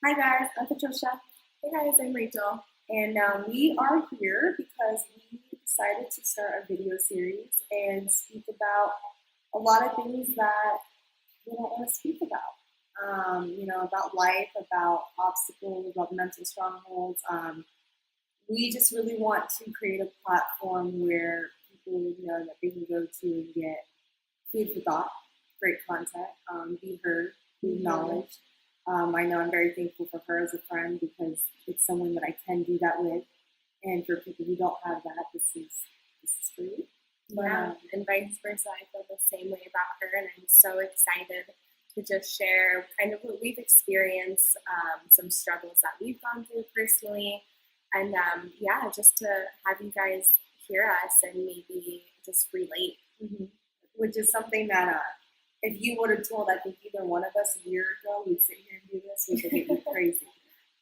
Hi guys, I'm Patricia. Hey guys, I'm Rachel. And we are here because we decided to start a video series and speak about a lot of things that we don't want to speak about. About life, about obstacles, about mental strongholds. We just really want to create a platform where people know that they can go to and get food for thought, great content, be heard, be acknowledged. I know I'm very thankful for her as a friend because it's someone that I can do that with. And for people who don't have that, this is for you. Yeah, and vice versa. I feel the same way about her, and I'm so excited to just share kind of what we've experienced, some struggles that we've gone through personally, and yeah, just to have you guys hear us and maybe just relate. Mm-hmm. Which is something that if you would have told, I think either one of us a year ago, we'd sit here and do this, we would think we're crazy.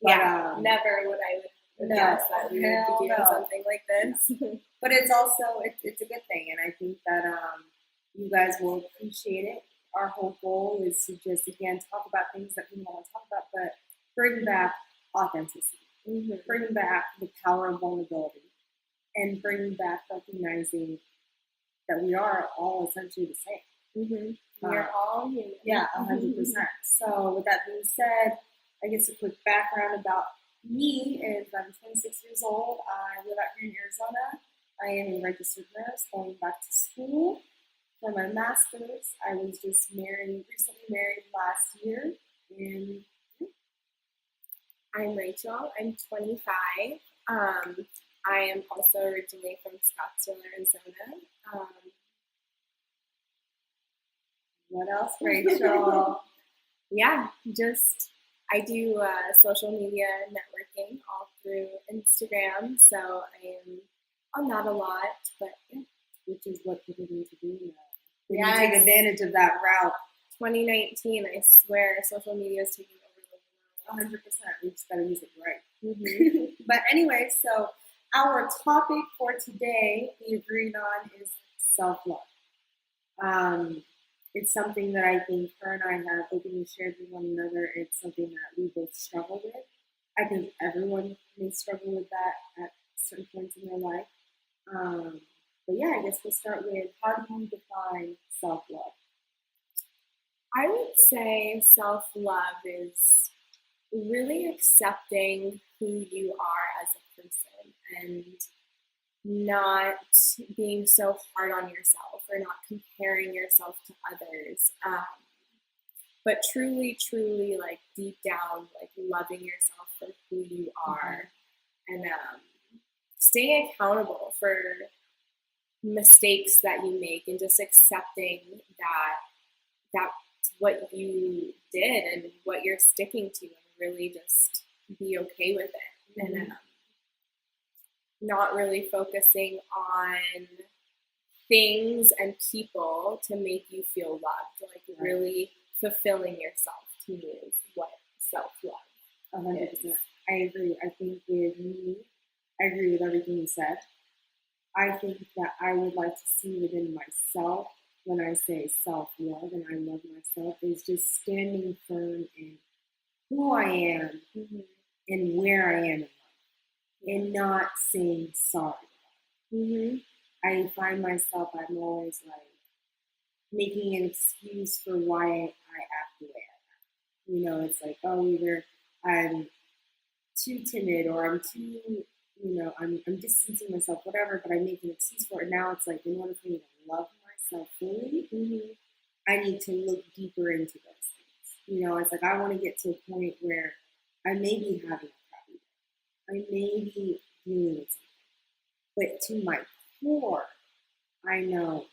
But, yeah, never would I would guess that we would be doing something like this. But it's also, it's a good thing, and I think that you guys will appreciate it. Our whole goal is to just, again, talk about things that we want to talk about, but bring back authenticity, bring back the power of vulnerability, and bring back recognizing that we are all essentially the same. We're all human. Yeah, 100%. So with that being said, I guess a quick background about me is I'm 26 years old. I live out here in Arizona. I am a registered nurse going back to school for my master's. I was just recently married last year. And I'm Rachel. I'm 25. I am also originally from Scottsdale, Arizona. What else, Rachel? Yeah, just I do social media networking all through Instagram, so I am on that a lot, but yeah. Which is what people need to do now. We need to take advantage of that route. 2019, I swear, social media is taking over the world. 100%. We just got to use it right. But anyway, so our topic for today we agreed on is self-love. It's something that I think her and I have openly shared with one another. It's something that we both struggle with. I think everyone may struggle with that at certain points in their life. But yeah, I guess we'll start with, how do you define self-love? I would say self-love is really accepting who you are as a person and not being so hard on yourself or not comparing yourself to others, but truly like deep down, like loving yourself for who you are, and staying accountable for mistakes that you make and just accepting that's what you did and what you're sticking to, and really just be okay with it. And not really focusing on things and people to make you feel loved, like really fulfilling yourself to me is what self-love 100%. I agree. I think with me, I agree with everything you said. I think that I would like to see within myself, when I say self-love and I love myself, is just standing firm in who I am and where I am in life, and not saying sorry. I find myself, I'm always like making an excuse for why I act the way I act. It's like, oh, either I'm too timid or I'm too, I'm distancing myself, whatever, but I make an excuse for it. Now it's like, in order for me to love myself fully, I need to look deeper into those things. It's like, I want to get to a point where I may be having a crappy day. I may be dealing with something. But to my core, I know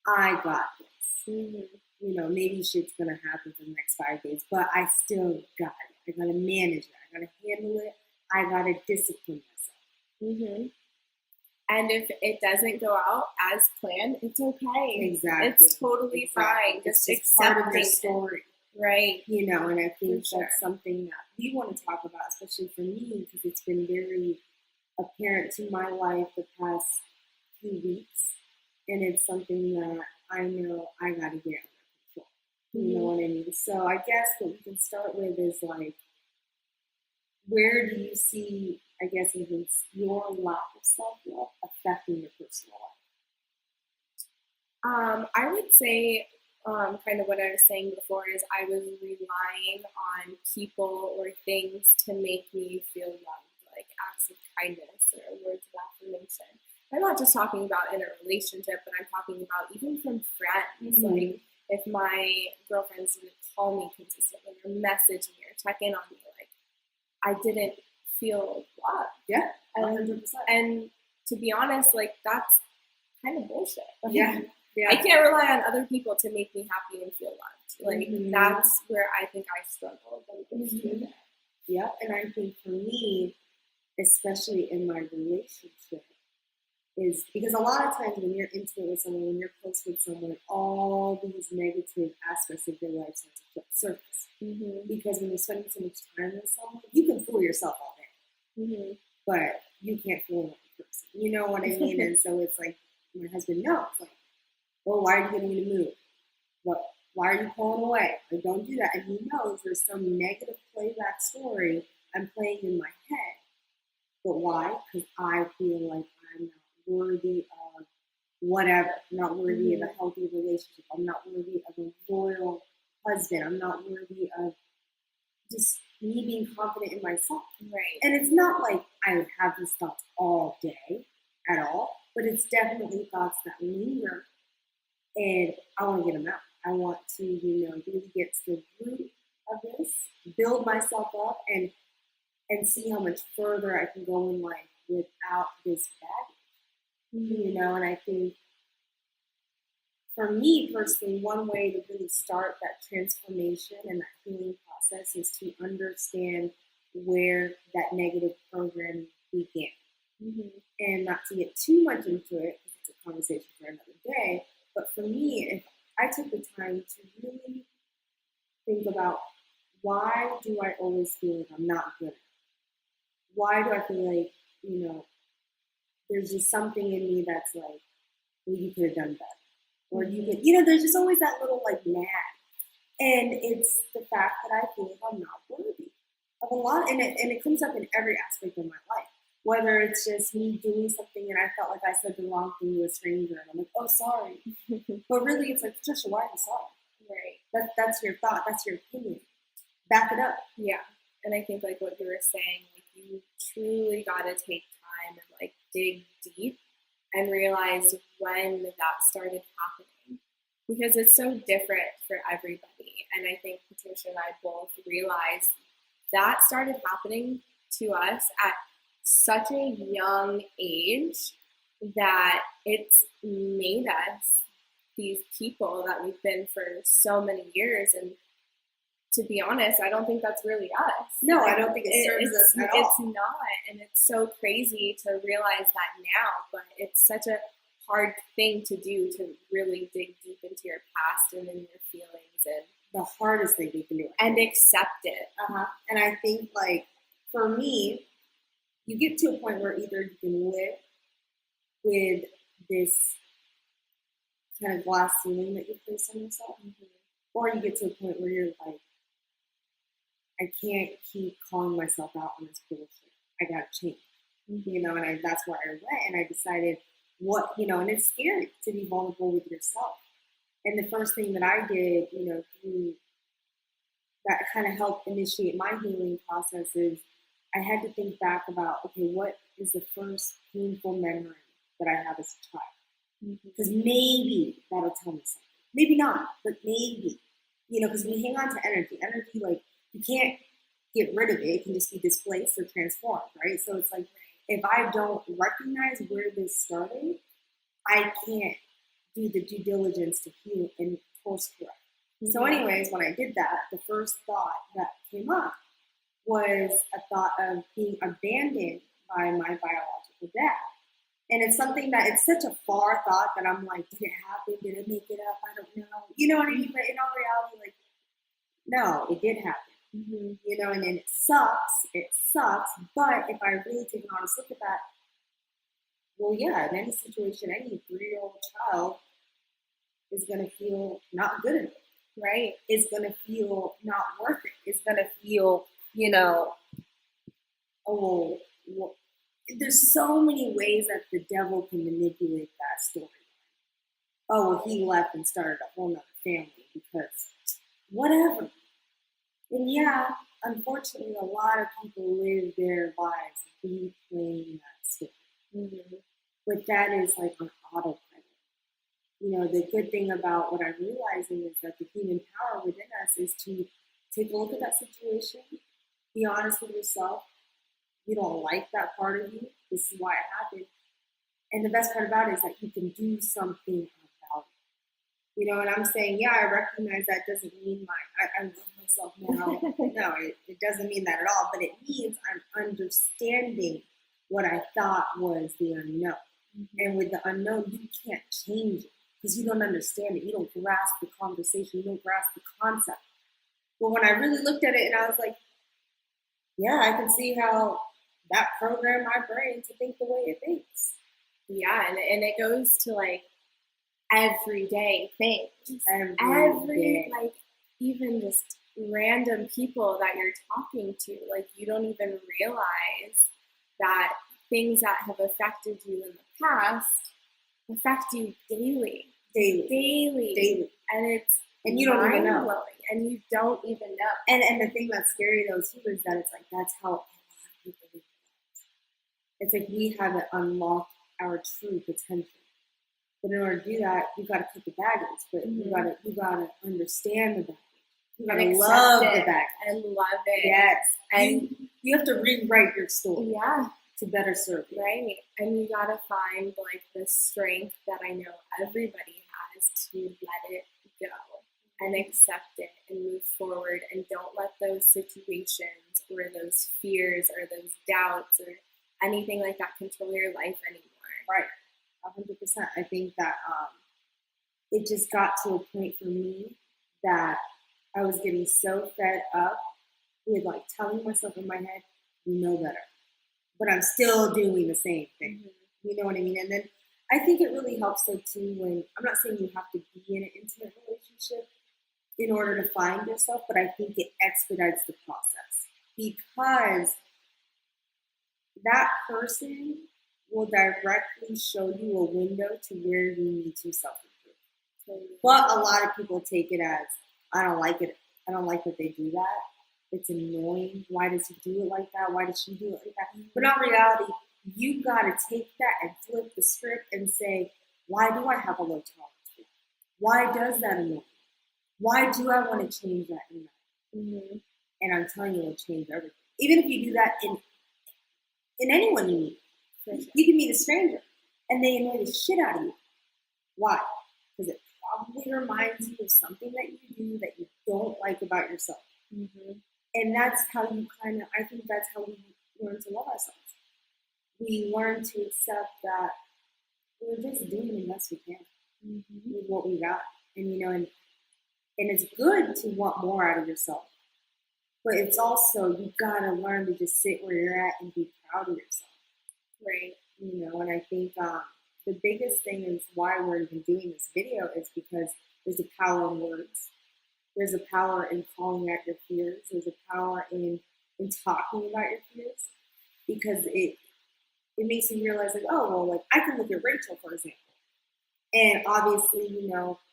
I got this. Maybe shit's going to happen for the next 5 days, but I still got it. I got to manage it. I got to handle it. I got to discipline myself. And if it doesn't go out as planned, it's okay. Exactly. It's totally fine. Just accepting part of the story. Right. And I think that's something that we want to talk about, especially for me, because it's been very apparent to my life the past few weeks. And it's something that I know I got to get under control. You know what I mean? So I guess what we can start with is like, where do you see, I guess, even your lack of self-love affecting your personal life? I would say, kind of what I was saying before, is I was relying on people or things to make me feel loved, like acts of kindness or words of affirmation. I'm not just talking about in a relationship, but I'm talking about even from friends. Mm-hmm. Like if my girlfriends didn't call me consistently or message me or check in on me, like I didn't feel loved. Yeah, And, 100%. and to be honest, like that's kind of bullshit. Like, Yeah. Yeah. I can't rely on other people to make me happy and feel loved. Like Mhm. that's where I think I struggled. Mhm. Yeah, and I think for me, especially in my relationship, is because a lot of times when you're intimate with someone, when you're close with someone, all these negative aspects of your life start to surface. Mm-hmm. Because when you're spending so much time with someone, you can fool yourself all day, Mm-hmm. but you can't fool another person. You know what I mean? And so it's like my husband knows, like, oh, why are you getting in the mood? What? Why are you pulling away? Like, don't do that. And he knows there's some negative playback story I'm playing in my head. But why? Because I feel like I'm not worthy of whatever. I'm not worthy of a healthy relationship. I'm not worthy of a loyal husband. I'm not worthy of just me being confident in myself. Right. And it's not like I would have these thoughts all day at all, but it's definitely thoughts that linger, and I want to get them out. I want to, really get to the root of this, build myself up, and see how much further I can go in life without this baggage. And I think for me personally, one way to really start that transformation and that healing process is to understand where that negative programming began. And not to get too much into it, because it's a conversation for another day, but for me, if I took the time to really think about, why do I always feel like I'm not good? Why do I feel like, there's just something in me that's like, well, you could have done better. Or you could, there's just always that little like nag. And it's the fact that I feel like I'm not worthy of a lot. And it comes up in every aspect of my life. Whether it's just me doing something and I felt like I said the wrong thing to a stranger and I'm like, oh, sorry. But really, it's like, Patricia, why are you sorry? Right. That's your thought. That's your opinion. Back it up. Yeah. And I think like what you were saying, like you truly got to take time and like dig deep and realize when that started happening. Because it's so different for everybody. And I think Patricia and I both realized that started happening to us at such a young age that it's made us these people that we've been for so many years. And to be honest, I don't think that's really us. No, I don't think it serves us at all. It's not. And it's so crazy to realize that now, but it's such a hard thing to do, to really dig deep into your past and in your feelings, and the hardest thing you can do. And accept it. And I think, like, for me, you get to a point where either you can live with this kind of glass ceiling that you place on yourself, or you get to a point where you're like, I can't keep calling myself out on this bullshit. I gotta change, and that's where I went, and I decided and it's scary to be vulnerable with yourself. And the first thing that I did, through that kind of helped initiate my healing process is I had to think back about, okay, what is the first painful memory that I have as a child? Because maybe that'll tell me something. Maybe not, but maybe, because we hang on to energy. Energy, like, you can't get rid of it. It can just be displaced or transformed, right? So it's like, if I don't recognize where this started, I can't do the due diligence to heal and course correct. So anyways, when I did that, the first thought that came up was a thought of being abandoned by my biological dad. And it's something that, it's such a far thought that I'm like, did it happen? Did I make it up? I don't know. You know what I mean? But in all reality, like, no, it did happen. And then it sucks. But if I really take an honest look at that, well, yeah, in any situation, any 3-year-old child is going to feel not good enough. Right. is going to feel not worth it. It's going to feel, oh, well, there's so many ways that the devil can manipulate that story. Oh, well, he left and started a whole nother family because whatever. And yeah, unfortunately, a lot of people live their lives replaying that story. Mm-hmm. But that is like on autopilot. The good thing about what I'm realizing is that the human power within us is to take a look at that situation, be honest with yourself. You don't like that part of you. This is why it happened. And the best part about it is that you can do something about it. And I'm saying, yeah, I recognize that doesn't mean I love myself now. No, it doesn't mean that at all. But it means I'm understanding what I thought was the unknown. Mm-hmm. And with the unknown, you can't change it because you don't understand it. You don't grasp the conversation. You don't grasp the concept. But when I really looked at it and I was like, yeah, I can see how that programmed my brain to think the way it thinks. Yeah, and it goes to like everyday things. Every like even just random people that you're talking to, like you don't even realize that things that have affected you in the past affect you daily. And you don't even know. And you don't even know. And the thing that's scary though too is that it's like that's how a lot of people live. It's like we haven't unlocked our true potential. But in order to do that, you've got to cut the baggage. But mm-hmm. you gotta understand the baggage. You gotta love the baggage. And love it. Yes. And you have to rewrite your story. Yeah. To better serve you. Right. And you gotta find like the strength that I know everybody has to let it go and accept it and move forward, and don't let those situations or those fears or those doubts or anything like that control your life anymore. Right. 100%. I think that it just got to a point for me that I was getting so fed up with like telling myself in my head, you know better. But I'm still doing the same thing. Mm-hmm. You know what I mean? And then I think it really helps though too when, I'm not saying you have to be in an intimate relationship in order to find yourself, but I think it expedites the process because that person will directly show you a window to where you need to self-improve. Mm-hmm. But a lot of people take it as, I don't like it. I don't like that they do that. It's annoying. Why does he do it like that? Why does she do it like that? But in reality, you got to take that and flip the script and say, why do I have a low tolerance for that? Why does that annoy me? Why do I want to change that in that? Mm-hmm. And I'm telling you, it'll change everything. Even if you do that in anyone you meet. Sure. You can meet a stranger and they annoy the shit out of you. Why? Because it probably reminds you of something that you do that you don't like about yourself. Mm-hmm. And that's how you I think that's how we learn to love ourselves. We learn to accept that we're just doing the best we can with what we got. And, and it's good to want more out of yourself. But it's also, you got to learn to just sit where you're at and be proud of yourself. Right. And I think the biggest thing is why we're even doing this video is because there's a power in words. There's a power in calling out your fears. There's a power in talking about your fears, because it makes you realize like, oh, well, like I can look at Rachel, for example, and obviously,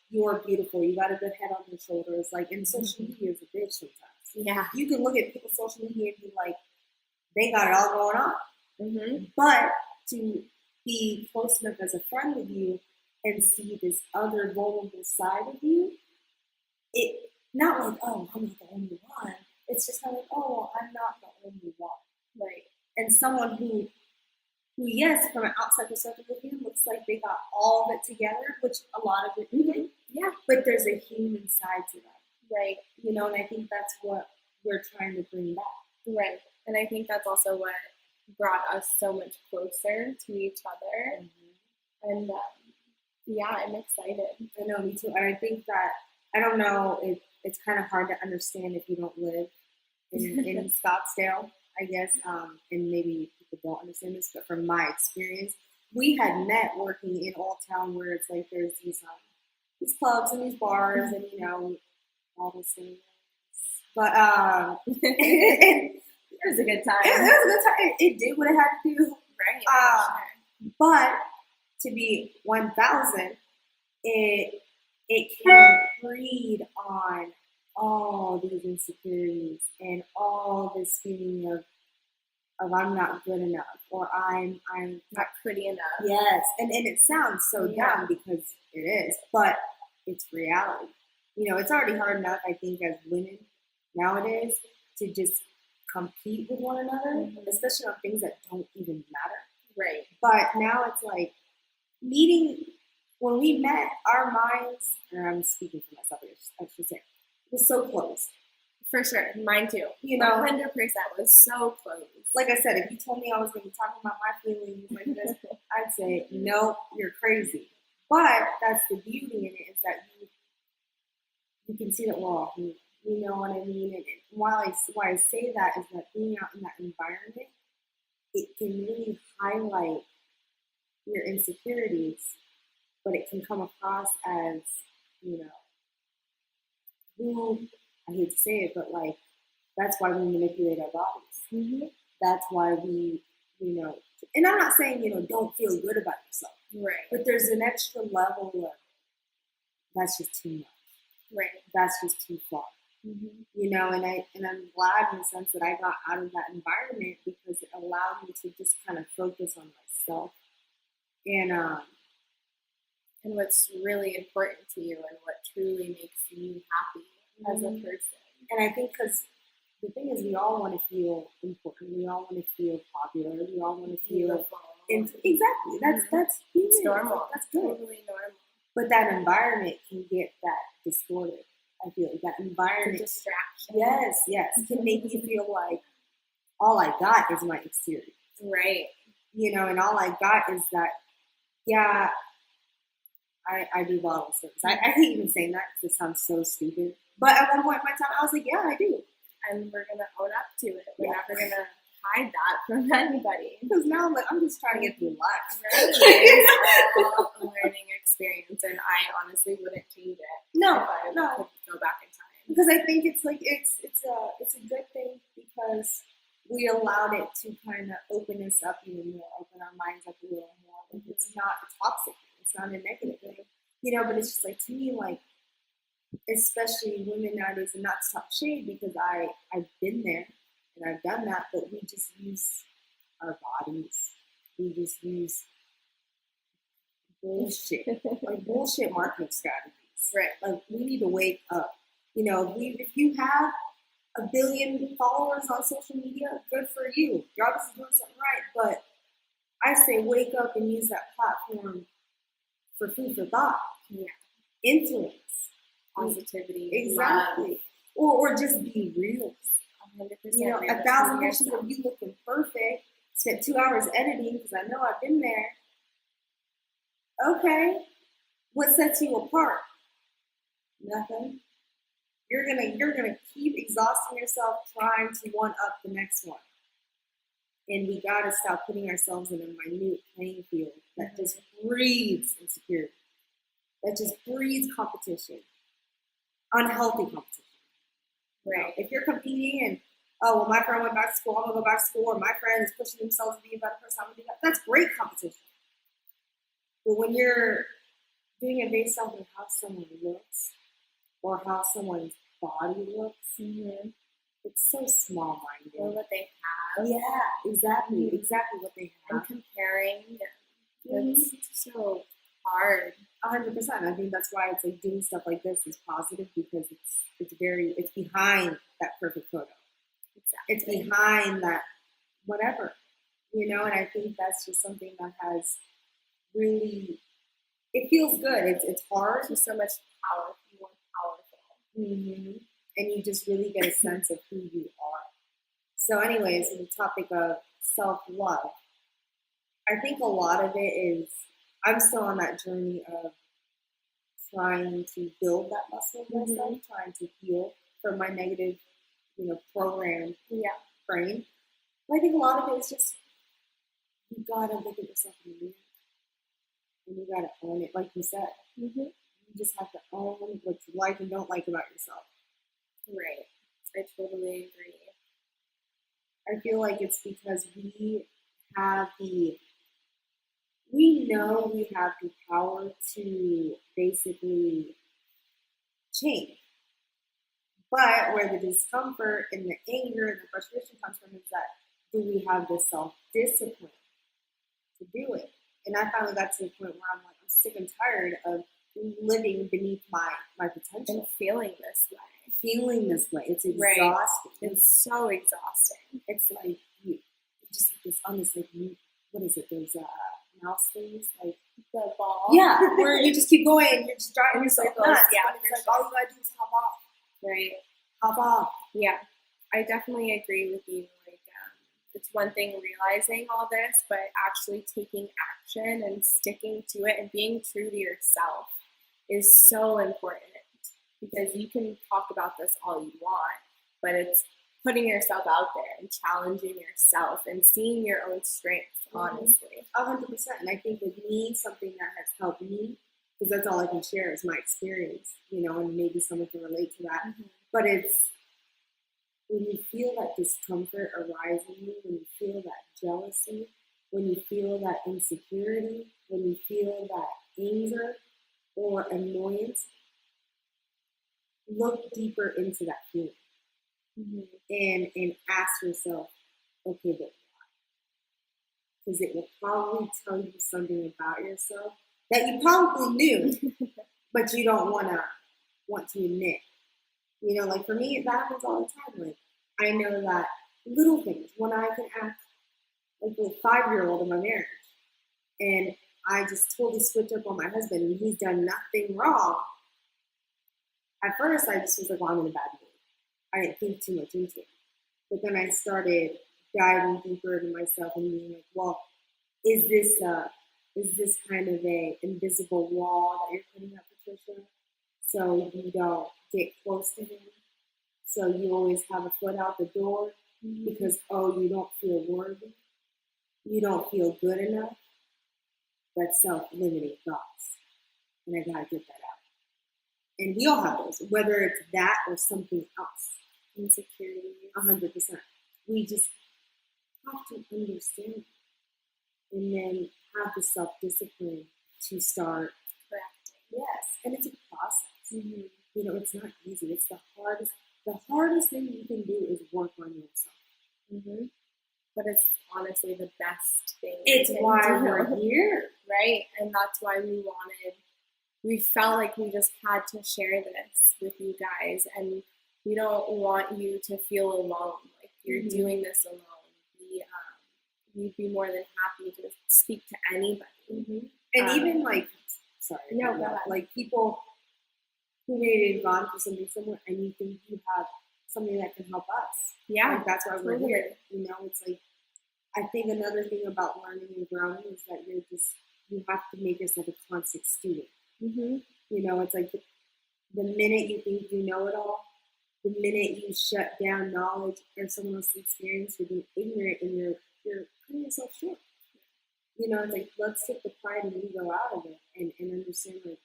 you're beautiful. You got a good head on your shoulders. Like, and social media is a bitch sometimes. Yeah. You can look at people's social media and be like, they got it all going on. Mm-hmm. But to be close enough as a friend with you and see this other vulnerable side of you, it not like, oh, I'm not the only one. It's just kind of like, oh, well, I'm not the only one. Right. And someone who yes, from an outside perspective of you, looks like they got all of it together, which a lot of it do. Yeah. But there's a human side to that. Right. And I think that's what we're trying to bring back. Right. And I think that's also what brought us so much closer to each other. Mm-hmm. And yeah, I'm excited. I know, me too. And I think that, I don't know, it's kind of hard to understand if you don't live in Scottsdale, I guess. And maybe people don't understand this, but from my experience, we had met working in Old Town, where it's like there's these clubs and these bars, and Honestly, but It was a good time. it was a good time. It did what it had to do. Right. Sure. But to be 1,000, it can breed on all these insecurities and all this feeling of I'm not good enough or I'm Not pretty enough. yes, and it sounds so Yeah. dumb because it is, but it's reality. It's already hard enough, I think, as women nowadays to just compete with one another, especially on things that don't even matter. Right. But now it's like meeting, when we met, our minds, and I'm speaking for myself, I should say, was so close. For sure. Mine too. 100% was so close. Like I said, if you told me I was going to be talking about my feelings like this, I'd say, no, you're crazy. But that's the beauty in it, is that you can see that we're all human. You know what I mean? And why I say that is that being out in that environment, it can really highlight your insecurities, but it can come across as, who, I hate to say it, but like, that's why we manipulate our bodies. That's why we, and I'm not saying, don't feel good about yourself. Right. But there's an extra level of, that's just too much. Right. That's just too far. And I'm glad in the sense that I got out of that environment because it allowed me to just kind of focus on myself. And what's really important to you and what truly makes you happy as a person. And I think because the thing is, we all want to feel important. We all want to feel popular. We all want to feel exactly. That's it's normal. That's good. Totally normal. But that environment can get that distorted. I feel like that environment, the distraction. Yes, can make you feel like all I got is my exterior. Right. And all I got is that. Yeah, I do bottle service. I hate even saying that because it sounds so stupid. But at one point in my time, I was like, yeah, I do. And we're going to own up to it. We're never going to hide that from anybody. Because now I'm just trying to get through life. Right? It's all a learning experience, and I honestly wouldn't change it. No, if I could go back in time. Because I think it's like it's a good thing because we allowed it to kind of open us up even more, open our minds up a little more. Like it's not a toxic thing. It's not a negative thing. But it's just like, to me, like, especially women nowadays, and not to talk shade because I've been there and I've done that, but we just use our bodies. We just use bullshit, like bullshit marketing strategies. Right. Like, we need to wake up. If you have 1 billion followers on social media, good for you. You're obviously doing something right, but I say wake up and use that platform for food for thought. Yeah. Influence. Positivity. Exactly. Or just be real. 100%. 1,000 pictures of you looking perfect. Spent 2 hours editing because I know I've been there. Okay. What sets you apart? Nothing. You're gonna keep exhausting yourself trying to one up the next one. And we gotta stop putting ourselves in a minute playing field that just breeds insecurity. That just breeds competition. Unhealthy competition. Right. If you're competing and, oh, well, my friend went back to school, I'm gonna go back to school, or my friend is pushing themselves to be a better person, I'm gonna do that. That's great competition. But when you're doing it based off of how someone looks or how someone's body looks, it's so small-minded. Or what they have. Yeah, exactly what they have. And comparing, it's so hard. 100%. I think that's why it's like doing stuff like this is positive because it's behind that perfect photo. Exactly. It's behind that whatever, and I think that's just something that has really, it feels good. It's hard. There's so much power. You want powerful. And you just really get a sense of who you are. So anyways, on the topic of self-love, I think a lot of it is, I'm still on that journey of trying to build that muscle of myself, trying to heal from my negative, program brain. But I think a lot of it is just, you gotta look at yourself in the mirror. And you gotta own it, like you said. You just have to own what you like and don't like about yourself. Right. I totally agree. I feel like it's because we know we have the power to basically change. But where the discomfort and the anger and the frustration comes from is that do we have the self-discipline to do it? And I finally got to the point where I'm like, I'm sick and tired of living beneath my potential. And feeling this way. Feeling this way. It's exhausting. Right. It's so exhausting. It's like you just like this on this like what is it? Those mouse things like the ball. Yeah, where you just keep going and you're just driving yourself nuts. Yeah, it's like all you gotta do is hop off. Right. Hop off. Yeah, I definitely agree with you. Like, it's one thing realizing all this, but actually taking action and sticking to it and being true to yourself is so important, because you can talk about this all you want, but it's putting yourself out there and challenging yourself and seeing your own strengths, honestly. 100%. And I think with me, something that has helped me, because that's all I can share is my experience, and maybe someone can relate to that. Mm-hmm. But it's when you feel that discomfort arise in you, when you feel that jealousy, when you feel that insecurity, when you feel that anger or annoyance, look deeper into that feeling. Mm-hmm. And ask yourself, okay, but why? Because it will probably tell you something about yourself that you probably knew, but you don't want to admit. Like for me, that happens all the time. Like I know that little things, when I can act like a 5-year-old in my marriage, and I just totally switch up on my husband, and he's done nothing wrong. At first, I just was like, well, I'm in a bad mood. I didn't think too much into it. But then I started diving deeper into myself and being like, well, is this kind of a invisible wall that you're putting up, Patricia? So you don't get close to him. So you always have a foot out the door because, you don't feel worthy. You don't feel good enough. That's self-limiting thoughts. And I gotta get that out. And we all have those, whether it's that or something else. Insecurity. 100%. We just have to understand it. And then have the self-discipline to start correcting. Yes. And it's a process. Mm-hmm. It's not easy. It's the hardest thing you can do is work on yourself. Mm-hmm. But it's honestly the best thing. It's why we're here. Right. And that's why we felt like we just had to share this with you guys. And we don't want you to feel alone. Like you're doing this alone. We'd be more than happy to speak to anybody. Mm-hmm. And even like people who maybe have gone through something similar, and you think you have something that can help us. Yeah, like that's why we're here. It's like I think another thing about learning and growing is that you have to make yourself a constant student. Mm-hmm. It's like the minute you think you know it all, the minute you shut down knowledge or someone else's experience, you're being ignorant and you're cutting yourself short. It's like let's take the pride and ego out of it and understand like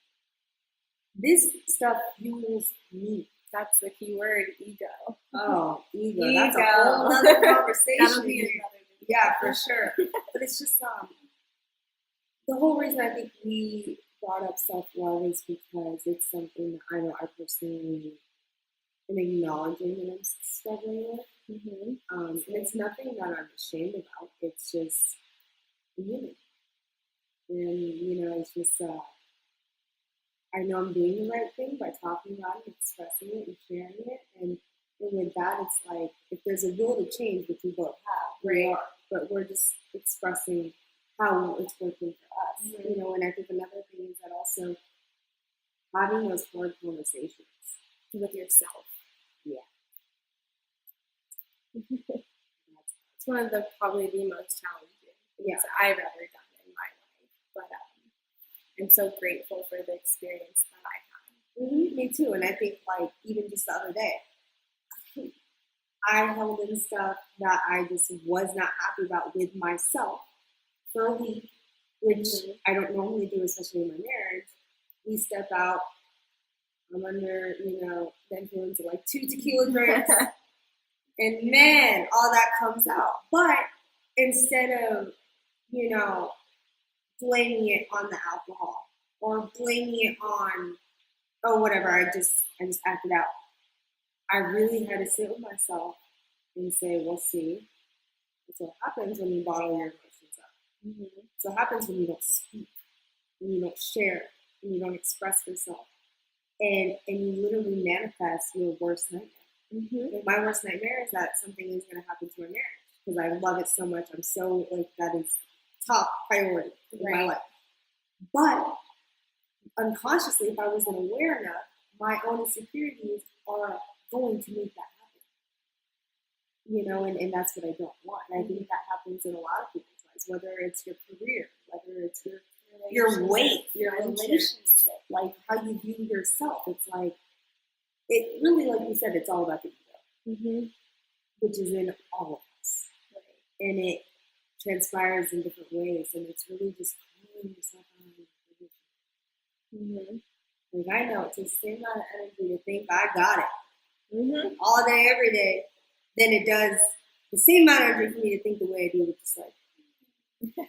this stuff fuels me. That's the key word, ego. Oh, ego. That's a whole other conversation. That'll be another video. Yeah, for sure. But it's just the whole reason I think we brought up self-love is because it's something that I know I personally am acknowledging that I'm struggling with. Mm-hmm. And it's nothing that I'm ashamed about. It's just human. And, it's just, I know I'm doing the right thing by talking about it, expressing it, and sharing it. And with that, it's like, if there's a will to change, which we both have, we are, but we're just expressing how it's working for us. Mm-hmm. And I think another thing is that also having those hard conversations with yourself. Yeah. It's one of probably the most challenging things I've ever done in my life. But I'm so grateful for the experience that I had. Mm-hmm. Me too. And I think like even just the other day, I held in stuff that I just was not happy about with myself for a week, which I don't normally do, especially in my marriage. We step out I'm under, the influence of like 2 tequila drinks. And man, all that comes out. But instead of, blaming it on the alcohol or blaming it on, oh, whatever, I just acted out. I really had to sit with myself and say, well, see, that's what happens when you bottle your emotions up. Mm-hmm. It's what happens when you don't speak, when you don't share, when you don't express yourself. And you literally manifest your worst nightmare. Mm-hmm. Like my worst nightmare is that something is going to happen to my marriage because I love it so much. I'm so, like, that is top priority in my life. But unconsciously, if I wasn't aware enough, my own insecurities are going to make that happen. And that's what I don't want. And I think that happens in a lot of people's lives, whether it's your career, whether it's your weight, your relationship, like how you view yourself. It's like, it really, like you said, it's all about the ego, which is in all of us. Right. And it transpires in different ways. And it's really just calling yourself out of your position. Like, I know it takes the same amount of energy to think I got it all day, every day, than it does the same amount of energy for me to think the way I do, which is like, and then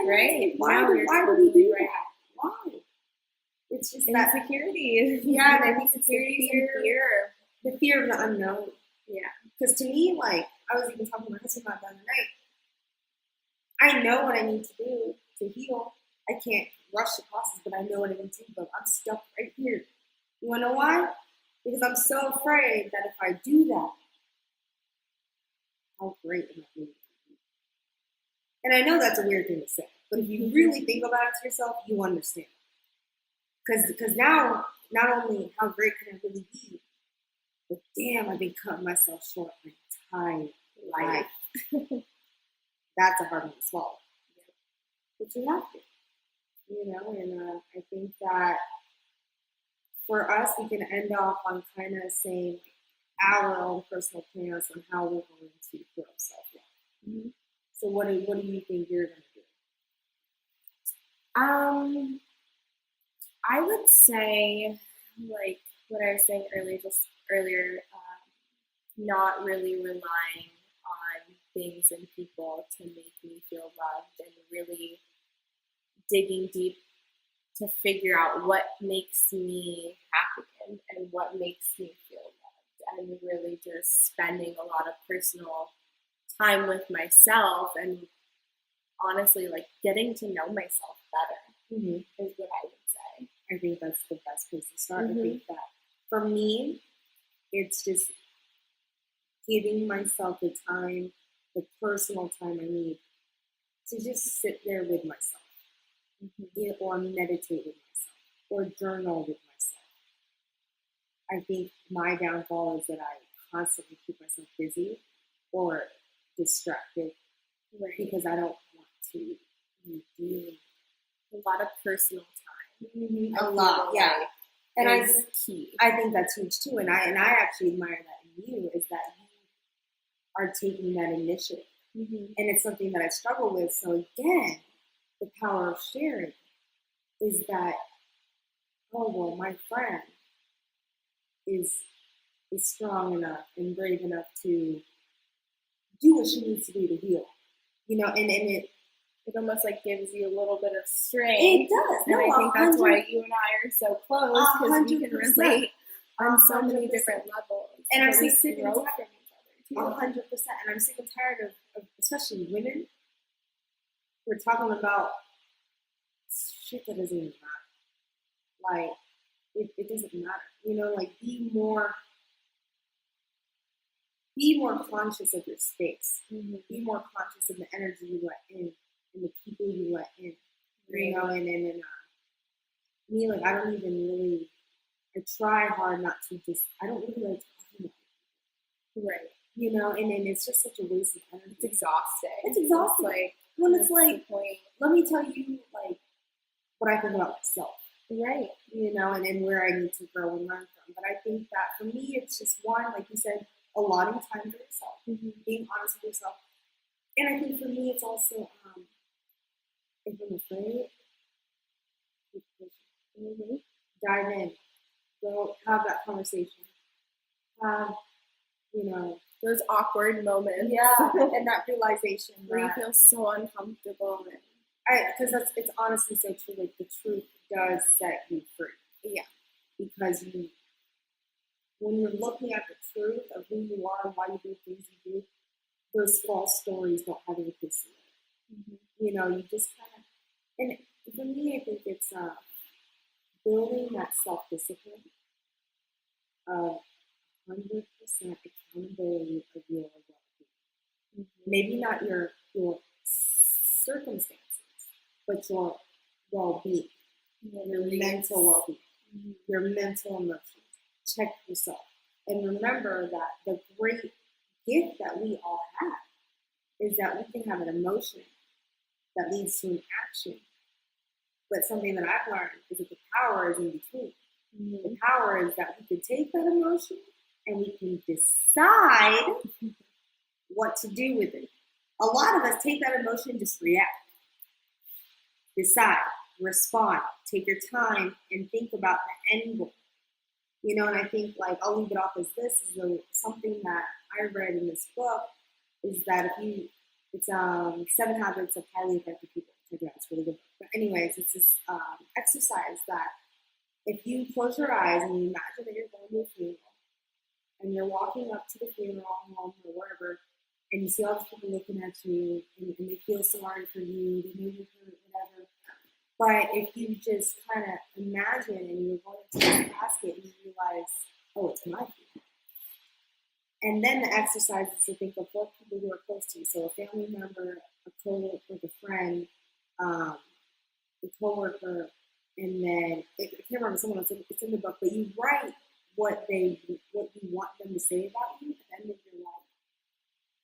right? Why do we do that? Why? It's just that insecurity. Yeah, and I think it's fear. The fear of the unknown. Yeah. Because to me, like, I was even talking to my husband about that the night. I know what I need to do to heal. I can't rush the process, but I know what I need to do. But I'm stuck right here. You want to know why? Because I'm so afraid that if I do that, how great am I going to be? And I know that's a weird thing to say, but if you really think about it to yourself, you understand. Because now, not only how great can I really be, but damn, I've been cutting myself short my entire life. That's a hard one to swallow. But you have to. And I think that for us, we can end off on kind of saying our own personal plans on how we're going to feel self-love. So what do you think you're going to do? I would say, like what I was saying earlier, not really relying on things and people to make me feel loved, and really digging deep to figure out what makes me happy and what makes me feel loved, and really just spending a lot of personal time with myself, and honestly, like, getting to know myself better is what I would say. I think that's the best place to start. I think that for me, it's just giving myself the time, the personal time I need to just sit there with myself, or meditate with myself, or journal with myself. I think my downfall is that I constantly keep myself busy or distracted because I don't want to do a lot of personal time. A lot, yeah. And I think that's huge too. And I actually admire that in you, is that you are taking that initiative. And it's something that I struggle with. So again, the power of sharing is that, oh, well, my friend is strong enough and brave enough to do what she needs to do to heal. And it almost like gives you a little bit of strength. It does. And I think that's why you and I are so close, because we can relate on so many different levels. And I'm so sick and tired from each other. 100%. And I'm sick and tired of especially women, we're talking about shit that doesn't even matter. Like, it doesn't matter. Like, be more conscious of your space. Be more conscious of the energy you let in and the people you let in. And me, like, I don't even really, I try hard not to I don't really like talking about it. And it's just such a waste of energy. It's exhausting. Like, when it's like, let me tell you, like, what I think about myself. And where I need to grow and learn from. But I think that for me, it's just one, like you said, allotting time for yourself, being honest with yourself. And I think for me, it's also, if I'm afraid, dive in. Go have that conversation. Have, you know, those awkward moments. yeah, and that realization where you that, feel so uncomfortable. because it's honestly so true. Like the truth does set you free. Yeah. Because when you're looking at the truth of who you are and why you do things you do, those false stories don't have any place in it. You know, you just kind of, and for me, I think it's building that self-discipline of 100% accountability of your well-being. Maybe not your circumstances, but your well-being, your mental well-being, your mental emotions. Check yourself. And remember that the great gift that we all have is that we can have an emotion that leads to an action. But something that I've learned is that the power is in between. The power is that we can take that emotion and we can decide what to do with it. A lot of us take that emotion and just react. Decide, respond, take your time, and think about the end goal. You know, and I think, like, I'll leave it off as this, is something that I read in this book, is that it's 7 Habits of Highly Effective People. Check it out, it's really good. But anyways, it's this exercise that if you close your eyes and you imagine that you're going to a funeral, and you're walking up to the funeral home or wherever, and you see all these people looking at you, and they feel sorry for you, they know you're hurt, whatever. But if you just kind of imagine and you're going to this casket and you realize, oh, it's my funeral. And then the exercise is to think of 4 people who are close to you. So a family member, a co-worker, like a friend, a co-worker, and then I can't remember someone else. It's in the book, but you write what you want them to say about you at the end of your life.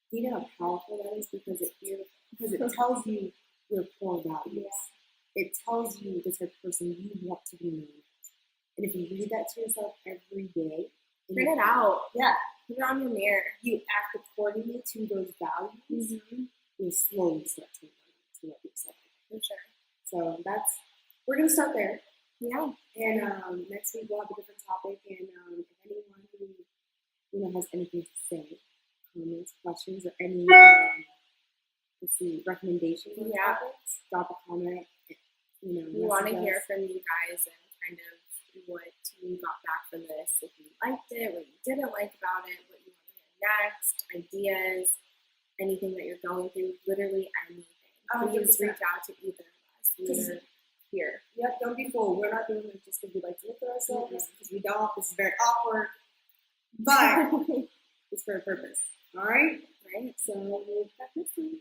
Do you know how powerful that is? Because it tells you your core values. Yeah. It tells you the type of person you want to be known as. And if you read that to yourself every day, print it out. Yeah. Put it on your mirror. You act accordingly to those values. You'll slowly start to love yourself. For sure. So we're going to start there. Yeah. And next week we'll have a different topic. And if anyone who has anything to say, comments, questions, or any recommendations on topics, drop a comment. We want to hear from you guys and kind of what you got back from this. If you liked it, what you didn't like about it, what you want to hear next, ideas, anything that you're going through, literally anything. Please reach out to either of us. We're here. Yep, don't be fooled. We're not doing this just because we like to look at ourselves, because we don't. This is very awkward. But it's for a purpose. All right? Right. So we'll be back next time.